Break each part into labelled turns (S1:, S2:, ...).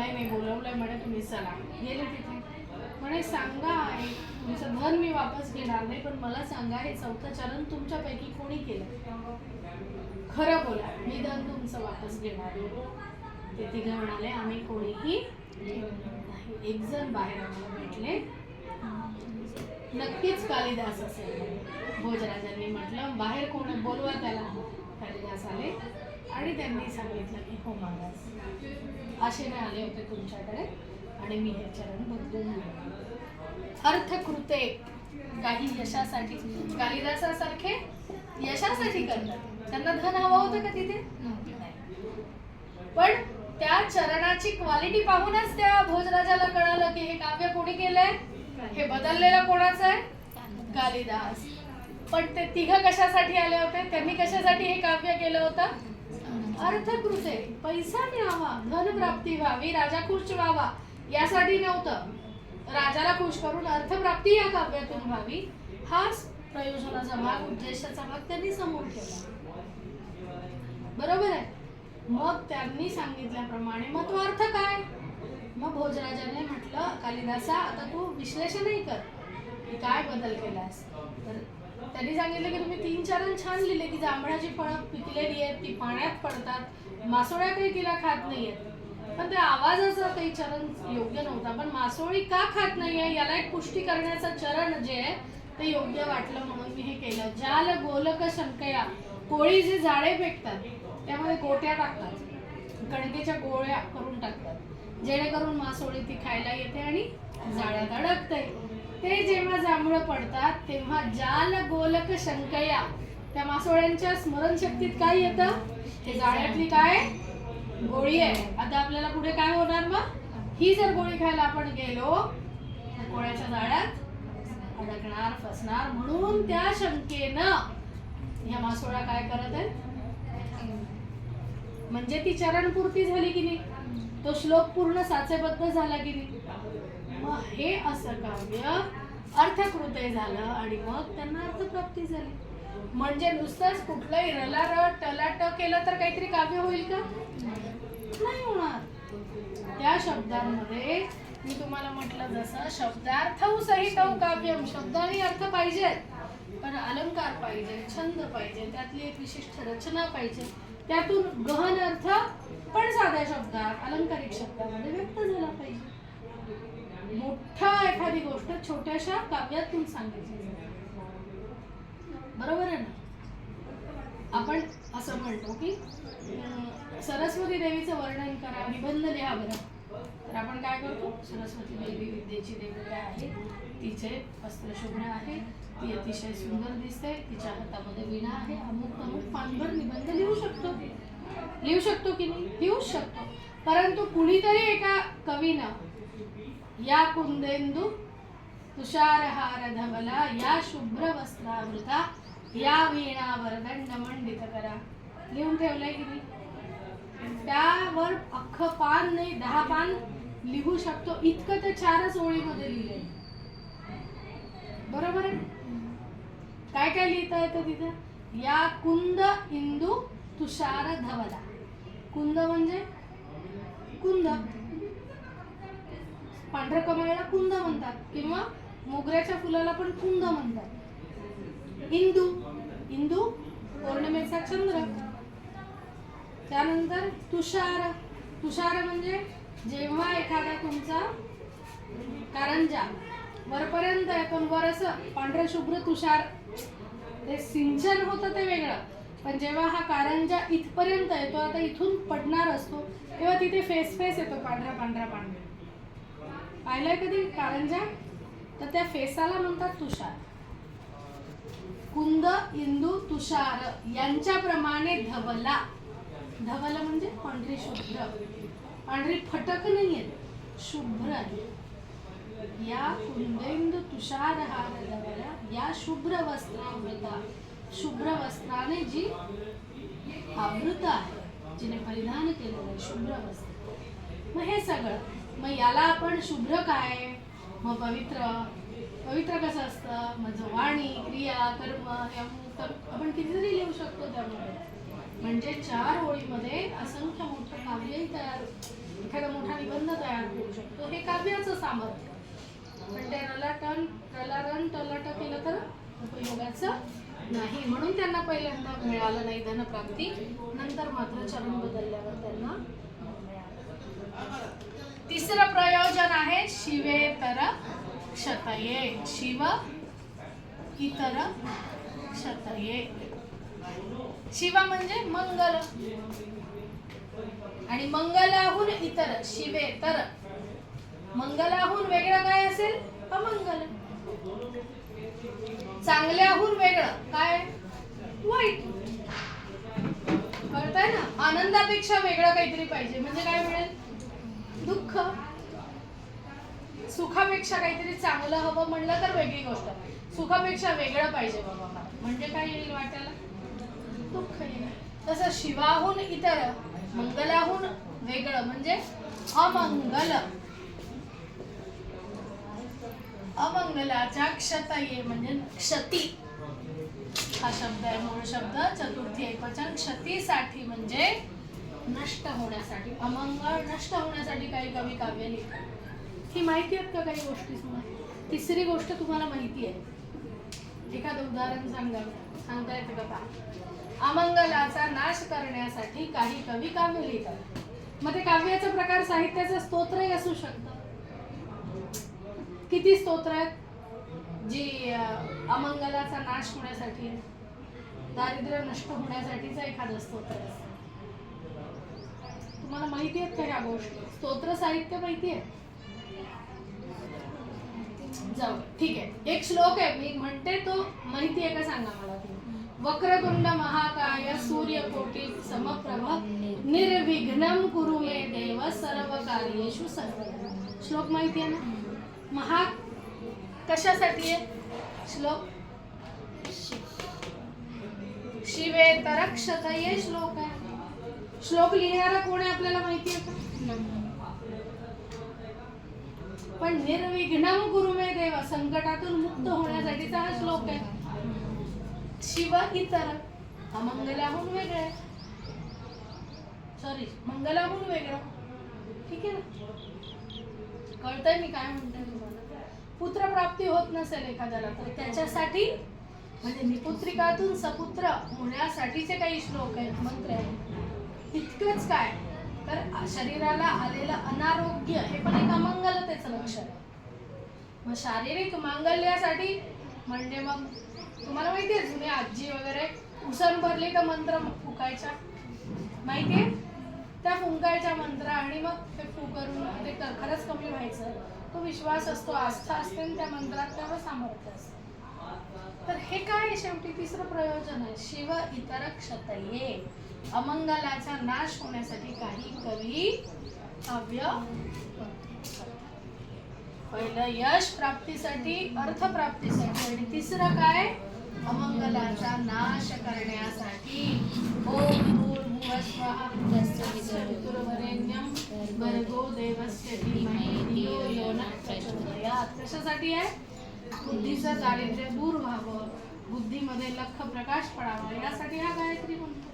S1: नाही नाही बोलवलंय म्हणे तुम्ही चला. गेले तिथे. म्हणे सांगा तुमचं धन मी वापस घेणार नाही, पण मला सांगा हे चौथं चरण तुमच्यापैकी कोणी केलं? खरं बोला, मी धन तुमचं वापस घेणार नाही. ते तिघं म्हणाले आम्ही कोणीही नाही. एक जण बाहेर आम्हाला भेटले, नक्कीच कालिदास असेल. भोजराजांनी म्हटलं बाहेर कोण बोलवा त्याला. कालिदास आले आणि त्यांनी सांगितलं की हो महाराज आशेने आले होते तुमच्याकडे आणि मी हे चरण बदलून घेतले. अर्थकृते, काही यशासाठी. कालिदासासारखे यशासाठी करतात. त्यांना धन हवं होतं का तिथे? पण त्या चरणाची क्वालिटी पाहूनच त्या भोजराजाला कळालं की हे काव्य कोणी केलंय, हे बदललेलं कोणाचं आहे? कालिदास. पण ते तिघ कशासाठी आले होते? त्यांनी कशासाठी हे काव्य केलं होतं? अर्थकृते, पैसा मिळावा, धन प्राप्ती व्हावी, राजा खुश व्हावा यासाठी नव्हतं. राजाला खुश करून अर्थप्राप्ती या काव्यातून व्हावी हाच प्रयोजनाचा भाग, उद्देशाचा भाग त्यांनी समोर ठेवला. बरोबर आहे. मग त्यांनी सांगितल्याप्रमाणे मग तो अर्थ काय? मग भोजराजाने म्हटलं कालिदासा आता तू विश्लेषणही कर की काय बदल केलास. तर त्यांनी सांगितलं की तुम्ही 3 चरण छान लिहिले की जांभळाची फळं पिकलेली आहेत, ती पाण्यात पडतात, मासोळ्या काही तिला खात नाहीयेत. पण त्या आवाजाचा काही चरण योग्य नव्हता. पण मासोळी का खात नाहीये याला एक पुष्टी करण्याचं चरण जे आहे ते योग्य वाटलं म्हणून मी हे केलं. जाल गोलक शंकया, कोळी जे जाळे फेकतात त्यामध्ये गोट्या टाकतात, कणकेच्या गोळ्या करून टाकतात जेणेकरून मासोळी ती खायला येते आणि जाळ्यात अडकते. ते जेव्हा जांभळं पडतात तेव्हा जाल गोलक शंकया, त्या मासोळ्यांच्या स्मरणशक्तीत काय येतं? ते जाळ्यातली काय गोळी आहे. आता आपल्याला पुढे काय होणार? मग ही जर गोळी खायला आपण गेलो गोळ्याच्या जाळ्यात अडकणार, फसणार. म्हणून त्या शंकेनं या मासोळ्या काय करत आहेत? म्हणजे ती चरणपूर्ती झाली की नाही, तो श्लोक पूर्ण साचेबद्ध झाला की नाही. मग हे असं काव्य अर्थकृते झालं आणि मग त्यांना अर्थप्राप्ती झाली. म्हणजे नुसतंच कुठलंही रला र टला ट केलं तर काहीतरी काव्य होईल का? नाही होणार. त्या शब्दांमध्ये मी तुम्हाला म्हटलं जसं शब्दार्थौ सहितौ काव्यम, शब्दांनी अर्थ पाहिजे पण अलंकार पाहिजे, छंद पाहिजे, त्यातली एक विशिष्ट रचना पाहिजे, त्यातून गहन अर्थ पण साध्या शब्दात अलंकारिक शब्दामध्ये व्यक्त झाला पाहिजे. मोठा एखादी गोष्ट छोट्याशा काव्यातून सांगितली जाते. बरोबर आहे ना? आपण असं म्हणतो की सरस्वती देवीचं वर्णन करा, निबंध लिहा बरं. तर आपण काय करतो? सरस्वती देवी विद्येची देवता आहे, तिचे वस्त्र शोभन आहे, ती अतिशय सुंदर दिसते, तिच्या हातामध्ये वीणा आहे, अमुक अमुक पानभर निबंध लिहू शकतो की नाही? लिहू शकतो. परंतु कुणीतरी एका कवीनं या कुंदेंदू तुषारहार धवला, या शुभ्र वस्त्रावृता, या वीणा वरदंड मंडित करा लिहून ठेवलंय की नाही? त्यावर अख्खं पान नाही 10 पान लिहू शकतो इतकं ते 4च ओळीमध्ये लिहिलंय. बरोबर आहे? काय काय लिहिता येतं तिथे? या कुंद इंदू तुषार धवला. कुंद म्हणजे कुंद, पांढऱ्या कमळाला कुंद म्हणतात किंवा मोगऱ्याच्या फुलाला पण कुंद म्हणतात. इंदू, इंदू पौर्णिमेचा चंद्र. त्यानंतर तुषार, तुषार म्हणजे जेव्हा एखादा तुमचा कारंजा वरपर्यंत येतो, वर असं पांढरं शुभ्र तुषार, ते सिंचन होतं ते वेगळं, पण जेव्हा हा कारंजा इथपर्यंत येतो, आता इथून पडणार असतो तेव्हा तिथे फेस फेस येतो पांढरा पांढरा पांढरा. पाहिलंय कधी कारंजा? तर त्या फेसाला म्हणतात तुषार. कुंद इंदू तुषार यांच्याप्रमाणे धवला. धवल म्हणजे पांढरी शुभ्र, पांढरी फटक नाहीये, शुभ्र आहे. या कुंदेंदू तुषार हार धवला, या शुभ्र वस्त्रावृता, शुभ्र वस्त्राने जी आवृत आहे, जिने परिधान केलेलं आहे शुभ्र वस्त्र. मग हे सगळं, मग याला आपण शुभ्र काय, मग पवित्र, पवित्र कसं असतं? मग वाणी, क्रिया, कर्म आपण कितीतरी लिहू शकतो त्यामध्ये. म्हणजे 4 ओळीमध्ये असंख्य मोठं काव्यही तयार, एखादा मोठा निबंध असतो, हे काव्याचं सामर्थ्य. पण ते रलारण टलाट केलं तर उपयोगाचं नाही, म्हणून त्यांना पहिल्यांदा मिळालं नाही धनप्राप्ती, नंतर मात्र चरण बदलल्यावर त्यांना मिळालं. तिसरं प्रयोजन आहे शिवेतर क्षतये. शिव इतर क्षतये. शिव म्हणजे मंगल, आणि मंगलाहून इतर, शिवेतर. मंगलाहून वेगळं काय असेल? अमंगल. चांगल्याहून वेगळं काय? वाईट. कळतंय ना? आनंदापेक्षा वेगळं काहीतरी पाहिजे म्हणजे काय मिळेल? दुःख. सुखापेक्षा काहीतरी चांगलं हवं म्हणलं तर वेगळी गोष्ट. सुखापेक्षा वेगळं पाहिजे बाबा मला, म्हणजे काय येईल वाट्याला? दुःख येईल. तसं शिवाहून इतर, मंगलाहून वेगळं म्हणजे अमंगल. अमंगलाच्या क्षतये म्हणजे क्षती हा शब्द आहे, मूळ शब्द, चतुर्थी एकवचन. क्षतीसाठी म्हणजे नष्ट होण्यासाठी. अमंगल नष्ट होण्यासाठी काही कवी काव्य लिहितात. ही माहिती आहेत का काही गोष्टी तुम्हाला? तिसरी गोष्ट तुम्हाला माहिती आहे, एखादं उदाहरण सांगता येतं का? अमंगलाचा नाश करण्यासाठी काही कवी काव्य लिहितात. मग ते काव्याचा प्रकार साहित्याचं स्तोत्रही असू शकतं. किती स्तोत्र आहेत जी अमंगलाचा नाश होण्यासाठी, दारिद्र्य नष्ट होण्यासाठीचं एखादं स्तोत्र असतं. तुम्हाला माहिती आहेत का ह्या गोष्टी? स्तोत्र साहित्य माहिती आहे? जाऊ ठीक आहे. एक श्लोक आहे, मी म्हणते तो माहिती आहे का सांगा मला. वक्रतुंड महाकाय सूर्यकोटि समप्रभ निर्विघ्नं कुरु मे देव सर्व कार्येषु सर्वदा. श्लोक माहिती आहे ना? महा कशासाठी आहे श्लोक? शिवेतर क्षतये श्लोक आहे. श्लोक लिहिणारा कोण आहे आपल्याला माहिती आहे का? पण निर्विघ्नं कुरु मे देव, संकटातून मुक्त होण्यासाठीचा हा श्लोक आहे. शिव इतर, अमंगलाहून वेगळं, सॉरी मंगलाहून वेगळं. ठीक आहे ना? कळतंय मी काय म्हणते तुम्हाला? पुत्रप्राप्ती होत नसेल एखाद्याला तर त्याच्यासाठी म्हणजे निपुत्रिकातून सपुत्र होण्यासाठीचे काही श्लोक आहेत, मंत्र आहेत. इतकंच काय तर शरीराला आलेलं अनारोग्य हे पण एक अमंगलतेचं लक्षण आहे. मग शारीरिक मांगल्यासाठी म्हणजे मग तुम्हाला माहिती आहे जुनी आजी वगैरे उसन भरली तर मंत्र फुकायच्या, माहितीये? त्या फुंकायच्या मंत्र आणि मग ते करून ते खरंच कमी व्हायचं. तो विश्वास असतो, आस्था असते आणि त्या मंत्रात त्यावर सामर्थ्य असतं. तर हे काय शेवटी तिसरं प्रयोजन आहे, शिव इतर क्षतये. अमंगलाचा नाश होण्यासाठी काही कवी काव्य. पहिलं यश प्राप्तीसाठी, अर्थ प्राप्तीसाठी, आणि तिसरं काय? अमंगलाचा नाश करण्यासाठी. ओम भूर्भुवस्वः तस्य वितुर्वरेण्यं भर्गो देवस्य धीमहि धियो यो नः प्रचोदयात्. कशासाठी आहे? बुद्धीचं दारिद्र्य दूर व्हावं, बुद्धीमध्ये लख प्रकाश पडावा, यासाठी हा गायत्री म्हणतो.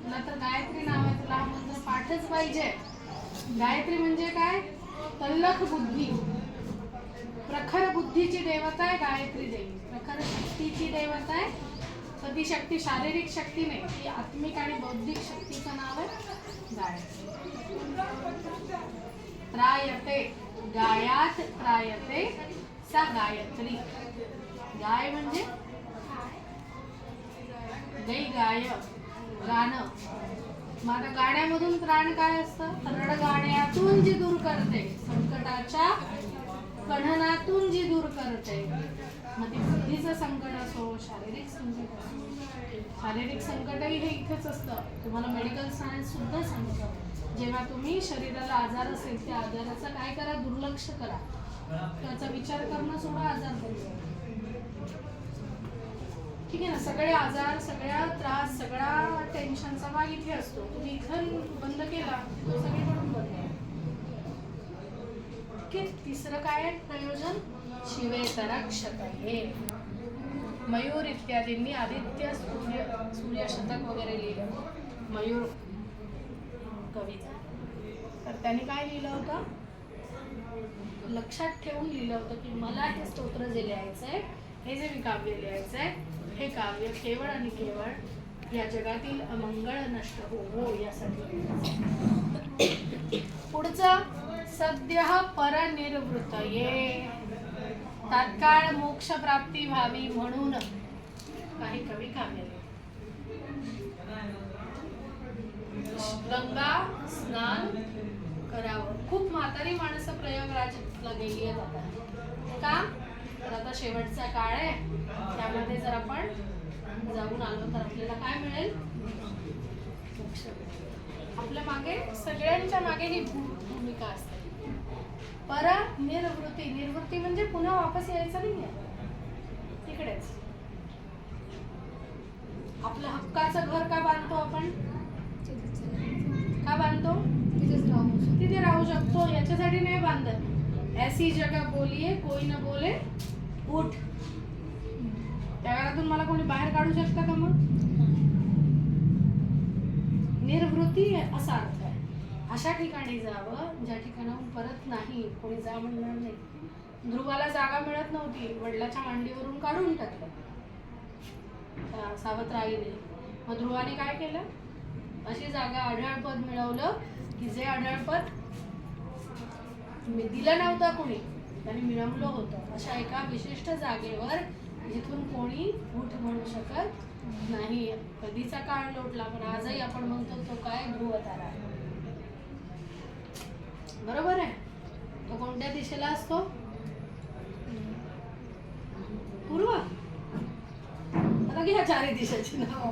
S1: तुला तर गायत्री नावाचा हा मंत्र पाठच पाहिजे. गायत्री म्हणजे काय? तल्लख बुद्धी, प्रखर बुद्धीची देवता आहे गायत्री देवी. प्रखर शक्तीची देवता आहे. ती शक्ती शारीरिक शक्ती नाही, ती आत्मिक आणि बौद्धिक शक्तीचं नाव आहे गायत्री. त्रायते, गायात त्रायते सा गायत्री. गाय म्हणजे गै, गाय, गाणं. मग आता गाण्यामधून त्राण काय असतं? रडगाण्यातून जी दूर करते, संकटाच्या कण्हनातून जी दूर करते. मग ती बुद्धीचं संकट असो, शारीरिक संकट असो. शारीरिक संकटही हे इथेच असतं. तुम्हाला मेडिकल सायन्स सुद्धा सांगतं, जेव्हा तुम्ही शरीराला आजार असेल त्या आजाराचा काय करा? दुर्लक्ष करा, त्याचा विचार करणं सोडा, आजार बघा. ठीक आहे ना? सगळे आजार, सगळ्या त्रास, सगळा टेन्शनचा भाग इथे असतो. तुम्ही इथं बंद केला तो सगळीकडून बंद. ठीक आहे? तिसरं काय प्रयोजन? शिवेतर क्षतये. मयूर इत्यादींनी आदित्य सूर्य शतक वगैरे लिहिलं, मयूर कविता. तर त्यांनी काय लिहिलं होतं? लक्षात ठेवून लिहिलं होतं की मला हे स्तोत्र जे लिहायचंय, हे जे मी काव्य लिहायचंय, हे काव्य केवळ आणि केवळ या जगातील अमंगळ नष्ट हो यासाठी. पुढचं सद्य परनिर्वृत ये, तात्काळ मोक्ष प्राप्ती व्हावी म्हणून काही कवी काव्य लिहितात. गंगा स्नान करावं. खूप म्हातारी माणसं प्रयागराजला गेली आहेत आता. का? तर आता शेवटचा काळ आहे, त्यामध्ये जर आपण जाऊन आलो तर आपल्याला काय मिळेल? मोक्ष. आपल्या मागे सगळ्यांच्या मागे ही भूमिका असते. परनिर्वृत्ती, निर्वृत्ती म्हणजे पुन्हा वापस यायचं नाही आहे तिकडेच. आपलं हक्काचं घर का बांधतो आपण? का बांधतो? तिथे राहू शकतो याच्यासाठी नाही बांधत. ऐसी जगह बोलिये कोई न बोले उठ. त्या घरातून मला कोणी बाहेर काढू शकतं का? मग निर्वृत्ती असा अर्थ आहे. अशा ठिकाणी जावं ज्या ठिकाणाहून परत नाही कोणी जा म्हणणार नाही. ध्रुवाला जागा मिळत नव्हती, वडिलाच्या मांडीवरून काढून टाकलं सावत्राईने. मग ध्रुवाने काय केलं? अशी जागा आढळपद मिळवलं की जे आढळपद दिलं नव्हतं कोणी, त्यांनी मिळवलं होतं. अशा एका विशिष्ट जागेवर जिथून कोणी उठ म्हणू शकत नाही. कधीचा काळ लोटला, पण आजही आपण म्हणतो तो काय? ध्रुव तारा. बरोबर आहे. तो कोणत्या दिशेला असतो? पूर्व. आता घ्या चारही दिशेची नाव.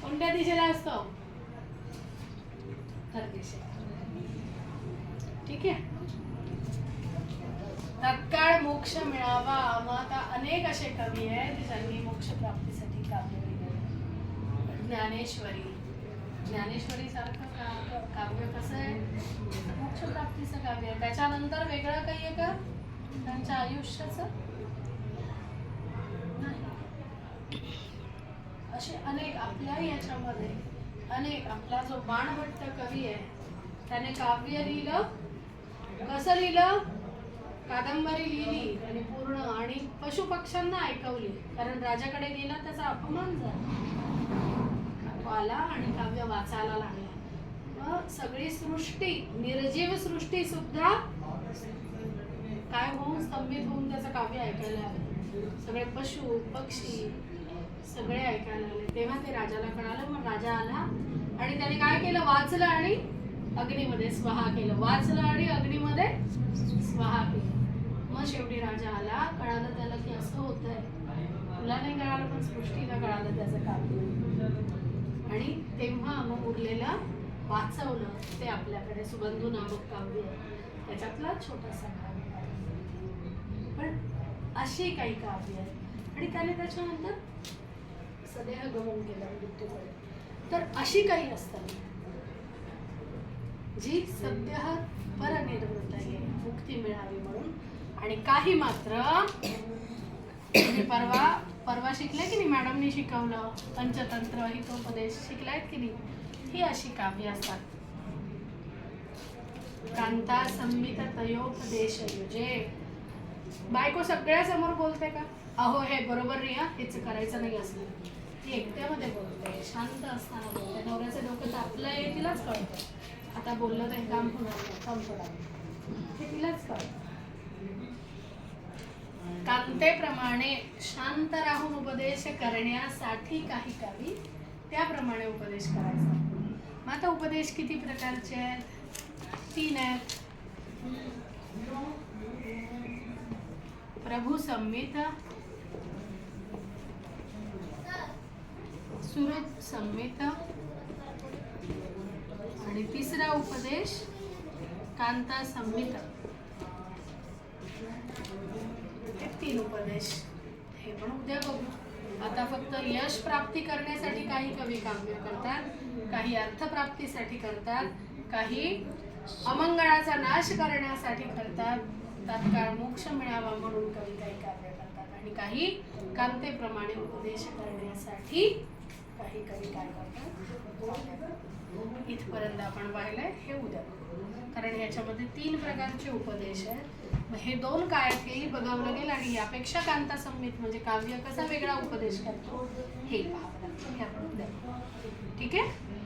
S1: कोणत्या दिशेला असतो? उत्तर दिशेला. ठीक आहे. तत्काळ मोक्ष मिळावा. मग आता अनेक असे कवी आहेत ज्यांनी मोक्ष प्राप्तीसाठी काव्य लिहिले. ज्ञानेश्वरी, ज्ञानेश्वरी सारखं काव्य कसं आहे? मोक्ष प्राप्तीचं काव्य आहे. त्याच्यानंतर वेगळं काही आहे का त्यांच्या आयुष्याचं? नाही. असे अनेक आपल्या याच्यामध्ये अनेक. आपला जो बाणभट्ट कवी आहे त्याने काव्य लिहिलं. कसं लिहिलं? कादंबरी लिहिली आणि पूर्ण, आणि पशुपक्ष्यांना ऐकवली. कारण राजाकडे गेला त्याचा अपमान झाला. तो आला आणि काव्य वाचायला लागला. मग सगळी सृष्टी, निर्जीव सृष्टी सुद्धा काय होऊन स्तंभित होऊन त्याचं काव्य ऐकायला लागले. सगळे पशु पक्षी सगळे ऐकायला लागले. तेव्हा ते राजाला कळालं. मग राजा आला आणि त्याने काय केलं? वाचलं आणि अग्नीमध्ये स्वाहा केलं. वाचलं आणि अग्नीमध्ये स्वाहा केलं. मग शेवटी राजा आला, कळालं त्याला की असं होतंय. तुला नाही कळालं पण सृष्टीला कळालं त्याचं काव्य. आणि तेव्हा मग उरलेलं वाचवलं ते आपल्याकडे सुबंधू नामक काव्य आहे. त्याच्यातला छोटासा काव्य. पण अशी काही काव्य आहेत. आणि त्याने त्याच्यानंतर सदेह गमन केलं मृत्यूकडे. तर अशी काही असतात जी सद्य परनिर्वृत आहे, मुक्ती मिळावी म्हणून. आणि काही मात्र परवा शिकले की नाही, मॅडमनी शिकवलं पंचतंत्र हितोपदेश शिकलायत की नाही. ही अशी काव्य असतात. कांता संमित तयोपदेश युजे. बायको सगळ्या समोर बोलते का? अहो हे बरोबर नाही, हेच करायचं नाही असलं. ती एकट्यामध्ये बोलते, शांत असताना बोलते. नवऱ्याचं डोकं तापलंय तिलाच कळतं. आता बोललं तर हे काम होणार नाही, काम थोडा हे तिलाच कळतं. कांतेप्रमाणे शांत राहून उपदेश करण्यासाठी काही कवी त्याप्रमाणे उपदेश करायचा. मग आता उपदेश किती प्रकारचे आहेत? 3 आहेत. प्रभू संमित, सुहृद संमित आणि तिसरा उपदेश कांता संमित. हे 3 उपदेश. हे पण उद्या बघू. आता फक्त यश प्राप्ती करण्यासाठी काही कवी काव्य करतात, काही अर्थप्राप्तीसाठी करतात, काही अमंगळाचा नाश करण्यासाठी करतात, तात्काळ मोक्ष मिळावा म्हणून कवी काही काव्य करतात, आणि काही कांतेप्रमाणे उपदेश करण्यासाठी काही कवी काय करतात. इथपर्यंत आपण पाहिलंय. हे उद्या, कारण आणि ह्याच्यामध्ये 3 प्रकारचे उपदेश आहेत. मग हे 2 काय आहेत हेही बघावं लागेल आणि यापेक्षा कांता संमित म्हणजे काव्य कसा वेगळा उपदेश करतो हे पाहावं लागेल. हे आपण उद्या बघू. ठीक आहे.